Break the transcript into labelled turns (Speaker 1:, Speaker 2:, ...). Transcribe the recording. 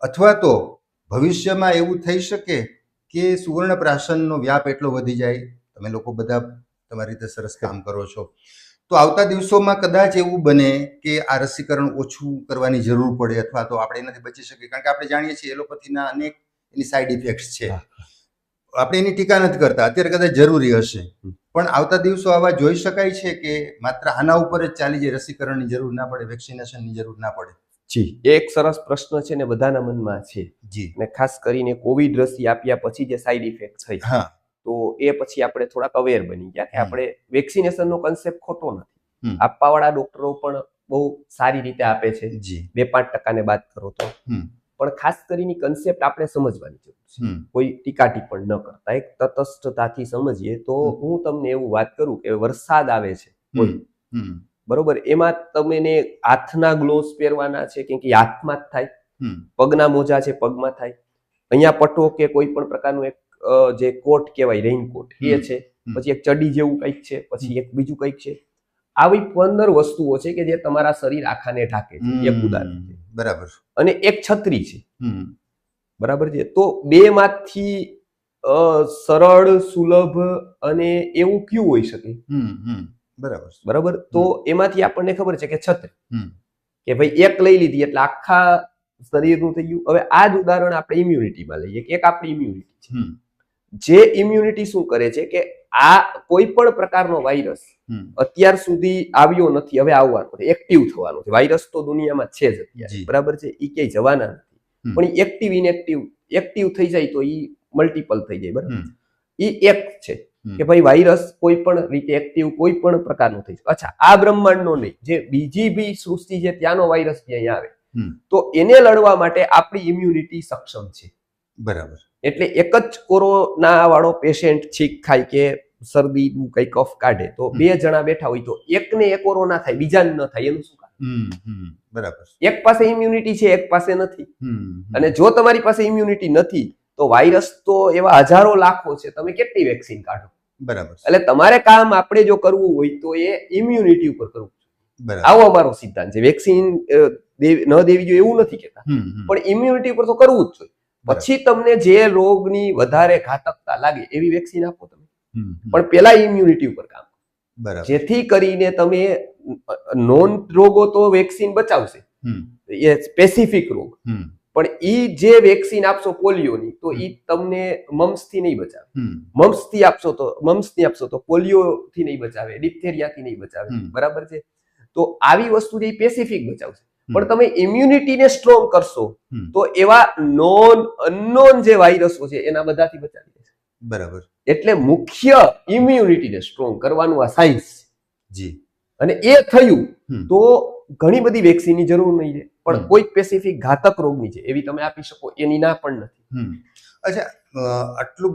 Speaker 1: અથવા તો ભવિષ્યમાં એવું થઈ શકે કે સુવર્ણપ્રાશનનો વ્યાપ એટલો વધી જાય, તમે લોકો બધા તમારી રીતે સરસ કામ કરો છો, તો આવતા દિવસોમાં કદાચ એવું બને કે આ રસીકરણ ઓછું કરવાની જરૂર પડે અથવા તો આપણે એનાથી બચી શકીએ, કારણ કે આપણે જાણીએ છીએ એલોપેથીના અનેક એની સાઈડ ઇફેક્ટ્સ છે. આપણે એની ટીકા નથી કરતા, અત્યારે કદાચ જરૂરી હશે, પણ આવતા દિવસો આવા જોઈ શકાય છે કે માત્ર આના ઉપર જ ચાલી જાય, રસીકરણની જરૂર ના પડે, વેક્સિનેશનની જરૂર ના પડે.
Speaker 2: જી, એક સરસ પ્રશ્ન છે ને બધાના મનમાં છે
Speaker 1: જી,
Speaker 2: ને ખાસ કરીને કોવિડ રસી આપ્યા પછી જે સાઈડ ઇફેક્ટ થઈ,
Speaker 1: હા,
Speaker 2: તો એ પછી આપણે થોડાક અવેર બની ગયા કે આપણે વેક્સિનેશનનો કન્સેપ્ટ ખોટો નથી.
Speaker 1: હમ.
Speaker 2: આપવાવાળા ડોક્ટરો પણ બહુ સારી રીતે આપે છે,
Speaker 1: જી,
Speaker 2: 2-5% બાદ કરો તો, પણ ખાસ કરીને કન્સેપ્ટ આપણે સમજવાની જરૂર છે. કોઈ ટીકા ટિપ્પણ ન કરતા એક તટસ્થતાથી સમજીએ તો હું તમને એવું વાત કરું કે વરસાદ આવે છે કોઈ, બરોબર, એમાં તમને હાથના ગ્લોવ્સ પહેરવાના છે કેમ કે હાથમાં જ થાય, પગના મોજા છે પગમાં થાય, અહીંયા પટ્ટો કે કોઈ પણ પ્રકારનું એક જે કોટ કહેવાય રેઇનકોટ એ છે, પછી એક ચડી જેવું કંઈક છે, પછી એક બીજું કંઈક છે. આવી 15 વસ્તુઓ છે કે જે તમારા શરીર આખાને ઢાકે છે, એક ઉદાહરણ છે.
Speaker 1: બરાબર. અને
Speaker 2: એક છત્રી છે, બરાબર છે. તો બે માંથી સરળ, સુલભ અને એવું કયું હોઈ શકે?
Speaker 1: બરાબર.
Speaker 2: બરાબર. તો એમાંથી આપણને ખબર છે કે છત્રી, કે ભાઈ એક લઈ લીધી એટલે આખા શરીરનું થઈ ગયું. હવે આ જ ઉદાહરણ આપણે ઇમ્યુનિટીમાં લઈએ કે એક આપણી ઇમ્યુનિટી છે, જે ઇમ્યુનિટી શું કરે છે કે આ કોઈ પણ પ્રકારનો વાયરસ અત્યાર સુધી આવ્યો નથી, હવે આવવાનો છે, એક્ટિવ થવાનો છે. વાયરસ તો દુનિયામાં છે જ અત્યારે, બરાબર છે, એ ક્યાંય જવાના નથી, પણ એક્ટિવ એક્ટિવ થઈ જાય તો એ મલ્ટિપલ થઈ જાય, બરાબર. એ એક છે કે ભાઈ વાયરસ કોઈ પણ રીતે એક્ટિવ કોઈ પણ પ્રકારનો થઈ જાય. અચ્છા, આ બ્રહ્માંડનો નહીં, જે બીજી બી સૃષ્ટિ છે ત્યાંનો વાયરસ બી અહીંયા આવે, તો એને લડવા માટે આપણી ઇમ્યુનિટી સક્ષમ છે, બરાબર. એટલે એક જ કોરોના વાળો પેશન્ટ છીંક ખાય કે શરદીનું કઈ કફ કાઢે તો 2 જણા બેઠા હોય તો એકને એ કોરોના થાય, બીજાને ન થાય, એનું શું કારણ? બરાબર. એક પાસે ઇમ્યુનિટી છે, એક પાસે નથી, અને જો તમારી પાસે ઇમ્યુનિટી નથી તો વાયરસ તો એવા હજારો લાખો છે, તમે કેટલી વેક્સિન કાઢો, બરાબર. એટલે તમારે કામ આપણે જો કરવું હોય તો એ ઇમ્યુનિટી ઉપર કરવું, આવો અમારો સિદ્ધાંત છે. વેક્સિન ન દેવી જોઈએ એવું નથી કહેતા, પણ ઇમ્યુનિટી ઉપર તો કરવું જ જોઈએ. પછી તમને જે રોગની વધારે ઘાતકતા લાગે એવી વેક્સિન આપો તમે, પણ પેલા ઇમ્યુનિટી ઉપર કામ, બરાબર, જેથી કરીને તમે નોન રોગો તો વેક્સિન બચાવશે, એ સ્પેસિફિક રોગ, પણ ઈ જે વેક્સિન આપશો પોલિયોની તો ઈ તમને મમ્સ થી નહીં બચાવે, મમ્સ થી આપશો તો પોલિયો થી નહીં બચાવે, ડિપ્થેરિયા થી નહીં બચાવે, બરાબર છે. તો આવી વસ્તુ જે સ્પેસિફિક બચાવશે, પણ તમે ઇમ્યુનિટીને સ્ટ્રોંગ કરશો તો એવા અનનોન જે વાયરસો છે એના બધાથી બચાવી દેશે, બરાબર. એટલે મુખ્ય ઇમ્યુનિટીને સ્ટ્રોંગ કરવાનું આ સાયન્સ છે. જી, અને એ થયું તો ઘણી બધી વેક્સિનની જરૂર નહીં રહે, પણ કોઈ સ્પેસિફિક ઘાતક રોગની છે એવી તમે આપી શકો, એની ના પણ નથી. અચ્છા, આટલું